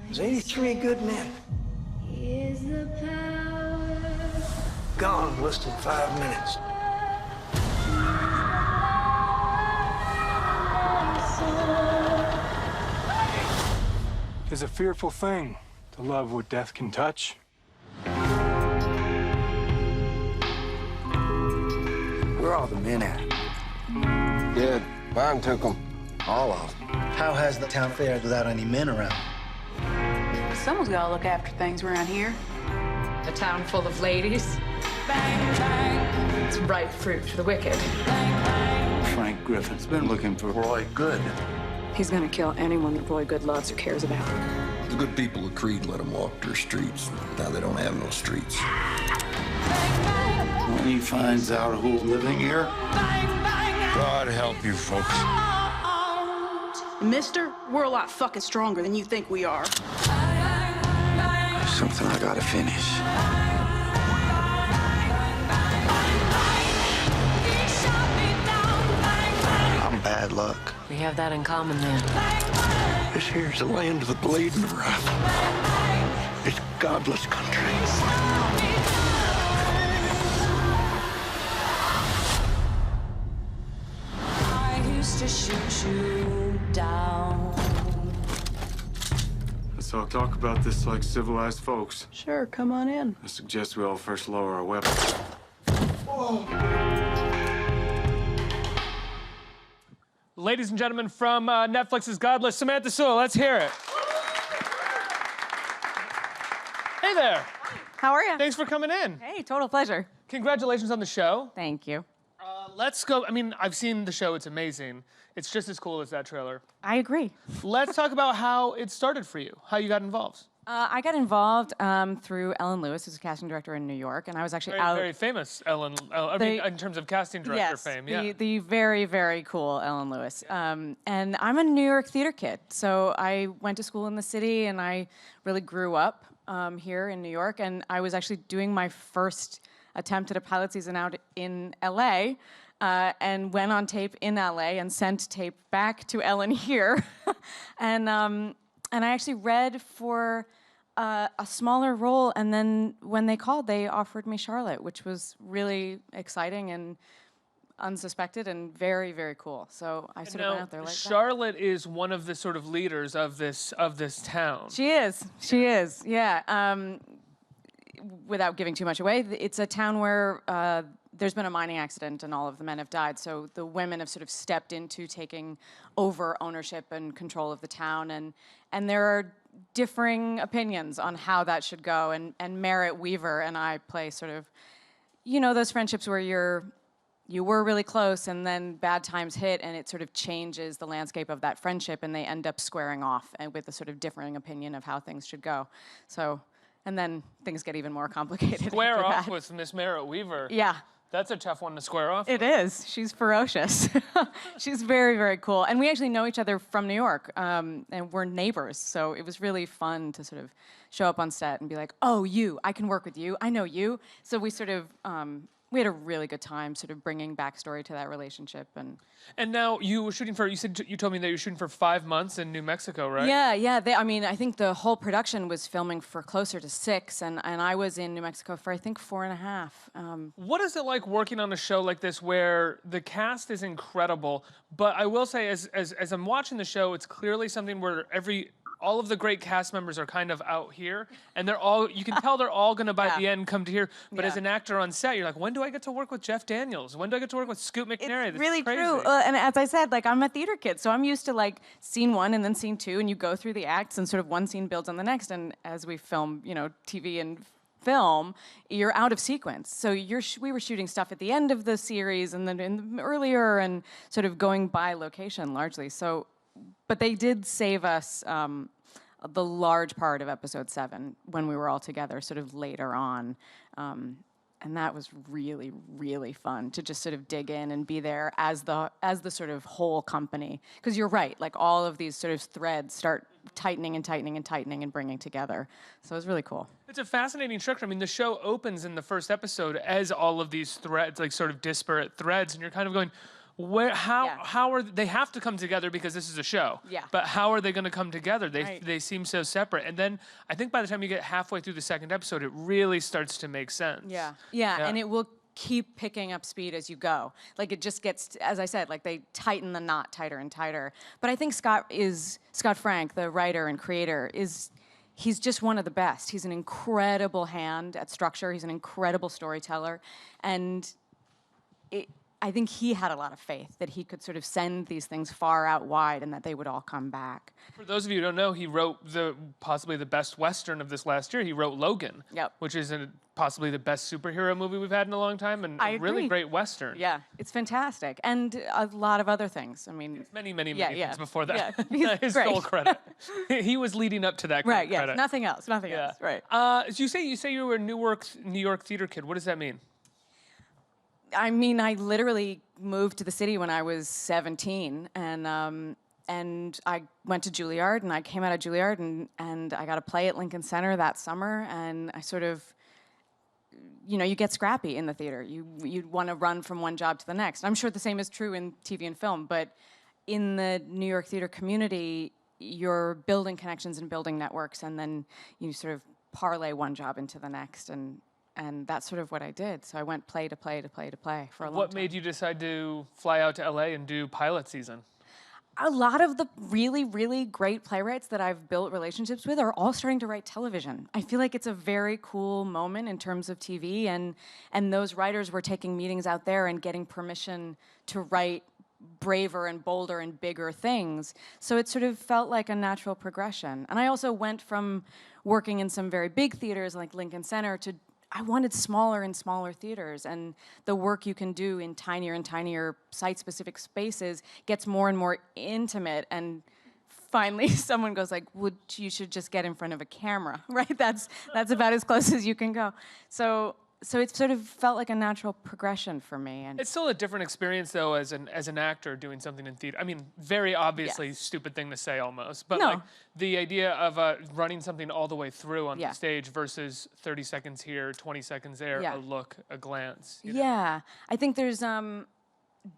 There's 83 good men. Gone in less than 5 minutes. It's a fearful thing to love what death can touch. Where are all the men at? Dead. Mine took them. All of them. How has the town fared without any men around? Someone's got to look after things around here. A town full of ladies. Bang, bang. It's ripe fruit for the wicked. Bang, bang. Frank Griffin's been looking for Roy Goode. He's going to kill anyone that Roy Goode loves or cares about. The good people of Creed let them walk their streets. Now they don't have no streets. When he finds out who's living here, God help you folks. Mister, we're a lot fucking stronger than you think we are. there's something I gotta finish. I'm bad luck. We have that in common then. This here's the land of the blade and the rough. It's godless country. To shoot you down. Let's all talk about this like civilized folks. Sure, come on in. I suggest we all first lower our weapons. Ladies and gentlemen, from Netflix's Godless, Samantha Soule, let's hear it. Hey there. How are you? Thanks for coming in. Hey, total pleasure. Congratulations on the show. Thank you. Let's go. I mean, I've seen the show. It's amazing. It's just as cool as that trailer. I agree. Let's talk about how it started for you, how you got involved. I got involved through Ellen Lewis, who's a casting director in New York, and I was actually Very famous Ellen. I mean, in terms of casting director fame, yeah. The very, very cool Ellen Lewis. And I'm a New York theater kid, so I went to school in the city, and I really grew up here in New York, and I was actually doing my first attempt at a pilot season out in LA, and went on tape in LA and sent tape back to Ellen here. and I actually read for a smaller role, and then when they called, they offered me Charlotte, which was really exciting and unsuspected and very, very cool. So I sort of went out there like Charlotte is one of the sort of leaders of this town. She is, yeah. Without giving too much away, it's a town where there's been a mining accident and all of the men have died, so the women have sort of stepped into taking over ownership and control of the town, and there are differing opinions on how that should go, and Merritt Weaver and I play sort of, you know, those friendships where you were really close and then bad times hit and it sort of changes the landscape of that friendship and they end up squaring off and with a sort of differing opinion of how things should go. So, and then things get even more complicated. Square after off that. with Miss Merritt Weaver. Yeah. That's a tough one to square off. It is. She's ferocious. She's very, very cool. And we actually know each other from New York, and we're neighbors. So it was really fun to sort of show up on set and be like, oh, you, I can work with you. I know you. So we sort of, we had a really good time sort of bringing backstory to that relationship. And now you were shooting for, you told me that you were shooting for 5 months in New Mexico, right? Yeah. I mean, I think the whole production was filming for closer to 6, and I was in New Mexico for, I think, 4.5. What is it like working on a show like this where the cast is incredible, but I will say as I'm watching the show, it's clearly something where all of the great cast members are kind of out here, and you can tell they're all gonna by the end come to here, but as an actor on set, you're like, when do I get to work with Jeff Daniels? When do I get to work with Scoot McNairy? It's really true, and as I said, like, I'm a theater kid, so I'm used to like scene 1 and then scene 2, and you go through the acts, and sort of one scene builds on the next, and as we film, you know, TV and film, you're out of sequence. So we were shooting stuff at the end of the series, and then earlier, and sort of going by location largely. So, but they did save us the large part of episode 7 when we were all together, sort of later on. And that was really, really fun to just sort of dig in and be there as the sort of whole company. Because you're right, like all of these sort of threads start tightening and tightening and tightening and bringing together. So it was really cool. It's a fascinating structure. I mean, the show opens in the first episode as all of these threads, like sort of disparate threads, and you're kind of going, How are they have to come together because this is a show? Yeah. But how are they going to come together? Right. They seem so separate. And then I think by the time you get halfway through the second episode, it really starts to make sense. Yeah, and it will keep picking up speed as you go. Like it just gets, as I said, like they tighten the knot tighter and tighter. But I think Scott Frank, the writer and creator, he's just one of the best. He's an incredible hand at structure. He's an incredible storyteller. And I think he had a lot of faith that he could sort of send these things far out wide and that they would all come back. For those of you who don't know, he wrote possibly the best Western of this last year. He wrote Logan, which is possibly the best superhero movie we've had in a long time, and a really great Western. Yeah, it's fantastic. And a lot lot of things. I mean, many things before that. Yeah, his full credit. He was leading up to that right, credit. Nothing else, right. You say you were a New York theater kid. What does that mean? I mean, I literally moved to the city when I was 17, and I went to Juilliard, and I came out of Juilliard, and I got a play at Lincoln Center that summer, and I sort of, you get scrappy in the theater. You want to run from one job to the next. I'm sure the same is true in TV and film, but in the New York theater community, you're building connections and building networks, and then you sort of parlay one job into the next, and that's sort of what I did. So I went play to play to play to play for a long time. What made you decide to fly out to LA and do pilot season? A lot of the really, really great playwrights that I've built relationships with are all starting to write television. I feel like it's a very cool moment in terms of TV, and those writers were taking meetings out there and getting permission to write braver and bolder and bigger things. So it sort of felt like a natural progression. And I also went from working in some very big theaters like Lincoln Center to I wanted smaller and smaller theaters, and the work you can do in tinier and tinier site-specific spaces gets more and more intimate, and finally someone goes like, you should just get in front of a camera, right? That's about as close as you can go. So it sort of felt like a natural progression for me. And it's still a different experience, though, as an actor doing something in theater. I mean, very obviously stupid thing to say almost, but like the idea of running something all the way through on the stage versus 30 seconds here, 20 seconds there, a look, a glance. You know? I think there's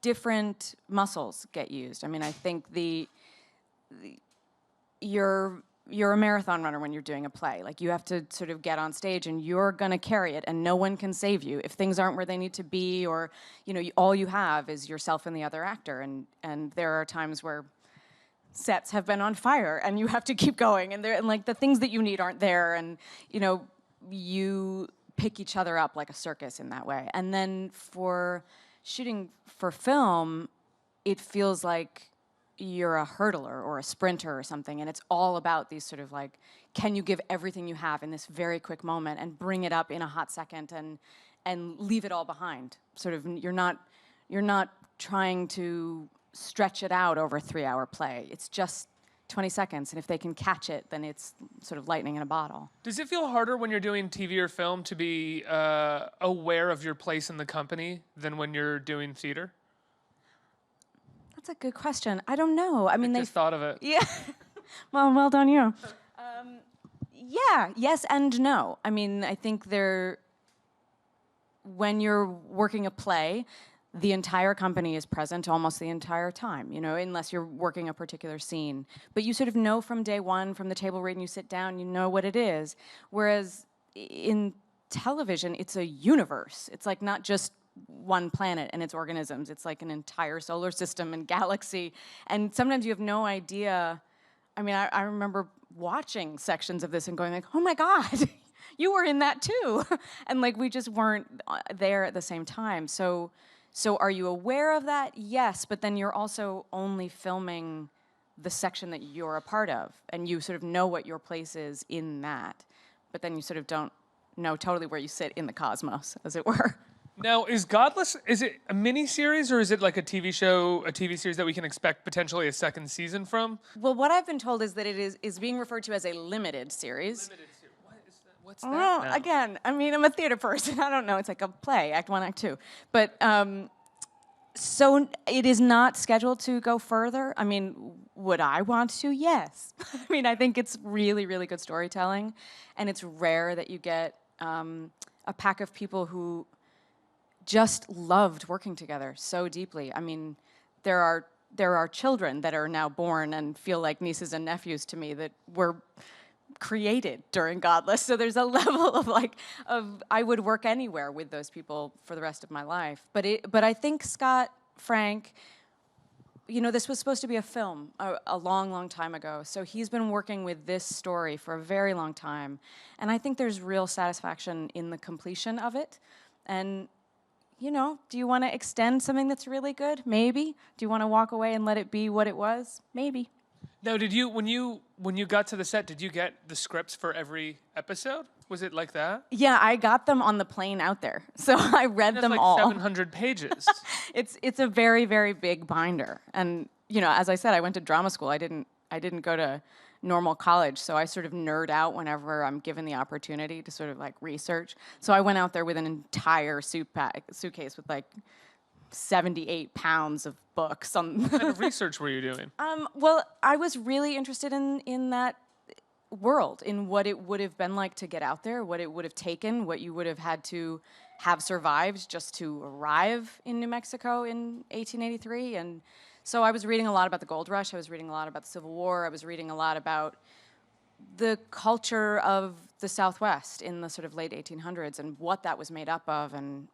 different muscles get used. I mean, I think you're a marathon runner when you're doing a play. Like, you have to sort of get on stage and you're gonna carry it, and no one can save you. If things aren't where they need to be, or, all you have is yourself and the other actor, and there are times where sets have been on fire and you have to keep going, and like the things that you need aren't there, and you pick each other up like a circus in that way. And then for shooting for film, it feels like you're a hurdler or a sprinter or something, and it's all about these sort of like, can you give everything you have in this very quick moment and bring it up in a hot second and leave it all behind? Sort of, you're not trying to stretch it out over a 3-hour play. It's just 20 seconds, and if they can catch it, then it's sort of lightning in a bottle. Does it feel harder when you're doing TV or film to be aware of your place in the company than when you're doing theater? That's a good question. I don't know. I mean, I just thought of it. Yeah. well done you. Yes and no. I mean, I think when you're working a play, the entire company is present almost the entire time, unless you're working a particular scene. But you sort of know from day one, from the table read and you sit down, you know what it is. Whereas in television, it's a universe. It's like not just one planet and its organisms. It's like an entire solar system and galaxy. And sometimes you have no idea. I mean, I remember watching sections of this and going like, oh my God, you were in that too. And like, we just weren't there at the same time. So are you aware of that? Yes, but then you're also only filming the section that you're a part of, and you sort of know what your place is in that. But then you sort of don't know totally where you sit in the cosmos, as it were. Now, is Godless, is it a mini-series, or is it like a TV show, a TV series that we can expect potentially a second season from? Well, what I've been told is that it is being referred to as a limited series. Limited series. What is that? What's that now? Again, I mean, I'm a theater person. I don't know. It's like a play, Act 1, Act 2. But, so it is not scheduled to go further. I mean, would I want to? Yes. I mean, I think it's really, really good storytelling, and it's rare that you get a pack of people who just loved working together so deeply. I mean, there are children that are now born and feel like nieces and nephews to me that were created during Godless. So there's a level of I would work anywhere with those people for the rest of my life. But I think Frank, this was supposed to be a film a long, long time ago. So he's been working with this story for a very long time. And I think there's real satisfaction in the completion of it. And, do you want to extend something that's really good? Maybe. Do you want to walk away and let it be what it was? Maybe. Now, did you when you got to the set, did you get the scripts for every episode? Was it like that? Yeah, I got them on the plane out there. So I read them like all. 700 pages. It's a very, very big binder. And, as I said, I went to drama school. I didn't go to normal college, so I sort of nerd out whenever I'm given the opportunity to sort of research. So I went out there with an entire suitcase with 78 pounds of books on. What kind of research were you doing? Well, I was really interested in that world, in what it would have been like to get out there, what it would have taken, what you would have had to have survived just to arrive in New Mexico in 1883. And so I was reading a lot about the gold rush. I was reading a lot about the Civil War. I was reading a lot about the culture of the Southwest in the sort of late 1800s and what that was made up of. And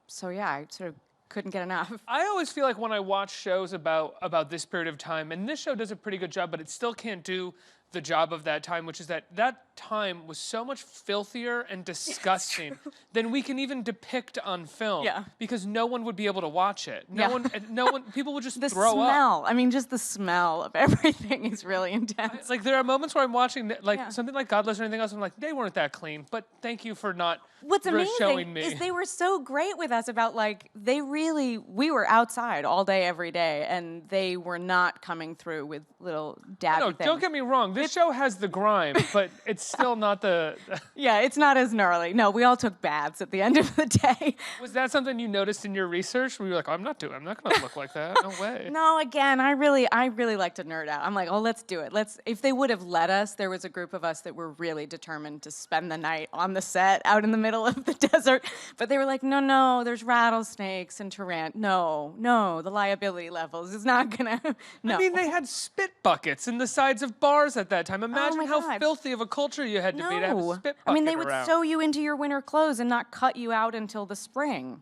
so, yeah, I sort of couldn't get enough. I always feel like when I watch shows about this period of time, and this show does a pretty good job, but it still can't do the job of that time, which is that time was so much filthier and disgusting than we can even depict on film. Yeah. Because no one would be able to watch it. No one, people would just The throw smell. up. I mean, just the smell of everything is really intense. There are moments where I'm watching something like Godless or anything else, I'm like, they weren't that clean, but thank you for not What's showing amazing me. is they were so great with us about we were outside all day, every day, and they were not coming through with little dabby things. Don't get me wrong. This show has the grime, but it's still not the... Yeah, it's not as gnarly. No, we all took baths at the end of the day. Was that something you noticed in your research? Where you were like, I'm not going to look like that. No way. No, again, I really like to nerd out. I'm like, let's do it. If they would have let us, there was a group of us that were really determined to spend the night on the set out in the middle of the desert. But they were like, no, there's rattlesnakes and no, the liability levels is not gonna, no. I mean, they had spit buckets in the sides of bars at that time. Imagine how God. filthy of a culture you had to be to have a spit bucket I mean, they would around. sew you into your winter clothes and not cut you out until the spring.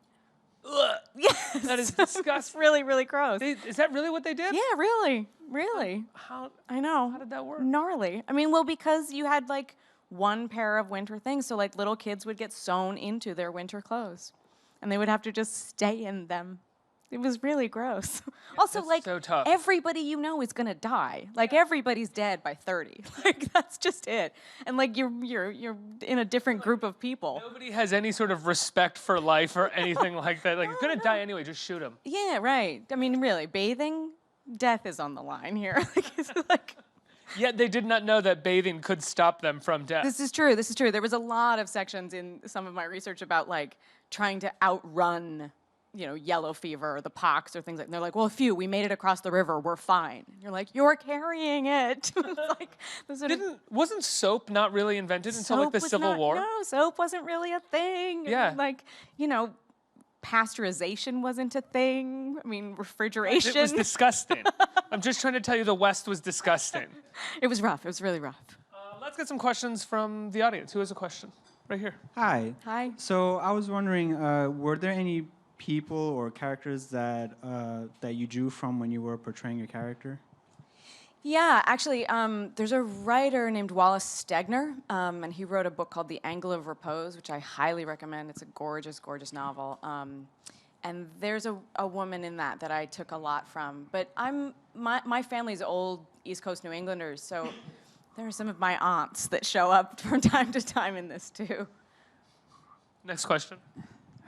Ugh. Yes. That is disgusting. Really, really gross. Is that really what they did? Yeah, really. I know. How did that work? Gnarly. I mean, because you had one pair of winter things, so little kids would get sewn into their winter clothes, and they would have to just stay in them. It was really gross. Yeah, also, so tough. everybody is gonna die. Everybody's dead by 30. That's just it. And you're in a different group of people. Nobody has any sort of respect for life or anything like that. You're gonna die anyway. Just shoot them. Yeah, right. I mean, really, bathing, death is on the line here. Yet they did not know that bathing could stop them from death. This is true. There was a lot of sections in some of my research about trying to outrun, yellow fever or the pox or things like that. And they're like, well, we made it across the river, we're fine. And you're like, you're carrying it. Wasn't soap not really invented until the Civil War? No, soap wasn't really a thing. Yeah. Pasteurization wasn't a thing. I mean, refrigeration. It was disgusting. I'm just trying to tell you the West was disgusting. It was rough. It was really rough. Let's get some questions from the audience. Who has a question? Right here. Hi. Hi. So I was wondering, were there any people or characters that you drew from when you were portraying your character? Yeah, actually, there's a writer named Wallace Stegner, and he wrote a book called The Angle of Repose, which I highly recommend. It's a gorgeous, gorgeous novel. And there's a woman in that I took a lot from. But my family's old East Coast New Englanders, so there are some of my aunts that show up from time to time in this too. Next question.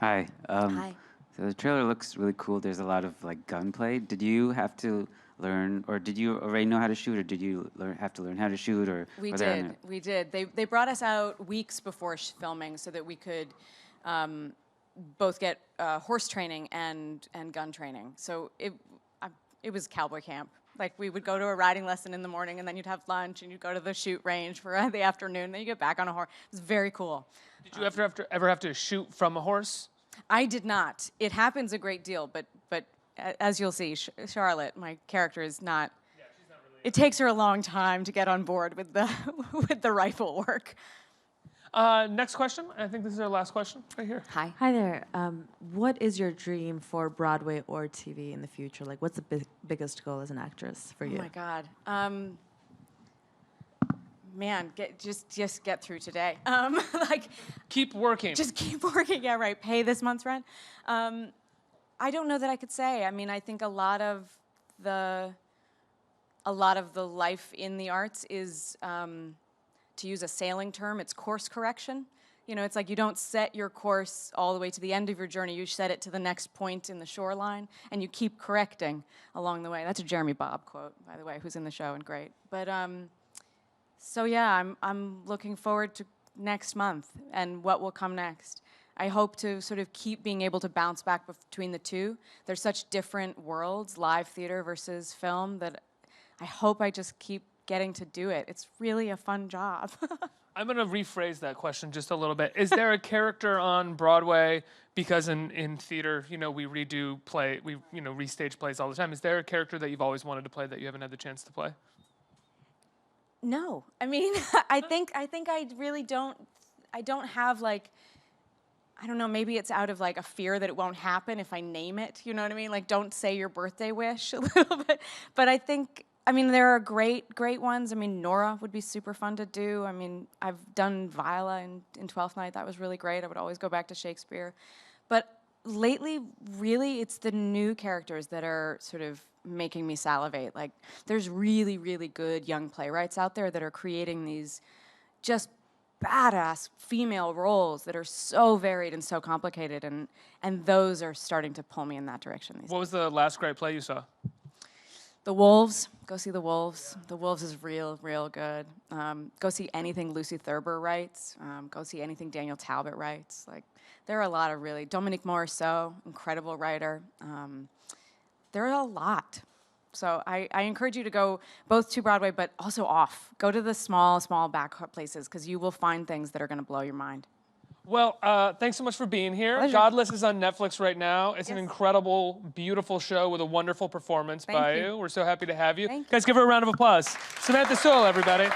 Hi. Hi. So the trailer looks really cool. There's a lot of gunplay. Did you have to learn, or did you already know how to shoot, or did you have to learn how to shoot, or We did. They brought us out weeks before filming so that we could both get horse training and gun training. So it was cowboy camp. We would go to a riding lesson in the morning, and then you'd have lunch, and you'd go to the shoot range for the afternoon. Then you get back on a horse. It was very cool. Did you ever have to shoot from a horse? I did not. It happens a great deal, but as you'll see, Charlotte, my character, is not. Yeah, she's not really. It takes her a long time to get on board with the with the rifle work. Next question. I think this is our last question right here. Hi. Hi there. What is your dream for Broadway or TV in the future? Like, what's the biggest goal as an actress for you? Oh my God. Man, just get through today. Like, keep working. Just keep working. Yeah, right. Pay this month's rent. I don't know that I could say. I mean, I think a lot of the life in the arts is, to use a sailing term, it's course correction. You know, it's like you don't set your course all the way to the end of your journey. You set it to the next point in the shoreline, and you keep correcting along the way. That's a Jeremy Bobb quote, by the way, who's in the show and great. But so yeah, I'm looking forward to next month and what will come next. I hope to sort of keep being able to bounce back between the two. They're such different worlds, live theater versus film, that I hope I just keep getting to do it. It's really a fun job. I'm going to rephrase that question just a little bit. Is there a character on Broadway, because in theater, you know, we restage plays all the time. Is there a character that you've always wanted to play that you haven't had the chance to play? No. I mean, I think I really don't have, like, I don't know, maybe it's out of like a fear that it won't happen if I name it, you know what I mean? Like, don't say your birthday wish a little bit. But I think, I mean, there are great ones. I mean, Nora would be super fun to do. I mean, I've done Viola in Twelfth Night. That was really great. I would always go back to Shakespeare. But lately, really, it's the new characters that are sort of making me salivate. Like, there's really, really good young playwrights out there that are creating these just badass female roles that are so varied and so complicated, and those are starting to pull me in that direction these days. What was the last great play you saw? The Wolves. Go see The Wolves. Yeah. The Wolves is real good. Go see anything Lucy Thurber writes. Go see anything Daniel Talbot writes. Like, there are a lot of really... Dominique Morisseau, incredible writer. There are a lot. So I encourage you to go both to Broadway, but also off. Go to the small back places, because you will find things that are going to blow your mind. Well, thanks so much for being here. Pleasure. Godless is on Netflix right now. It's an incredible, beautiful show with a wonderful performance by you. We're so happy to have you. Thank you. Guys, give her a round of applause. Samantha Soule, everybody.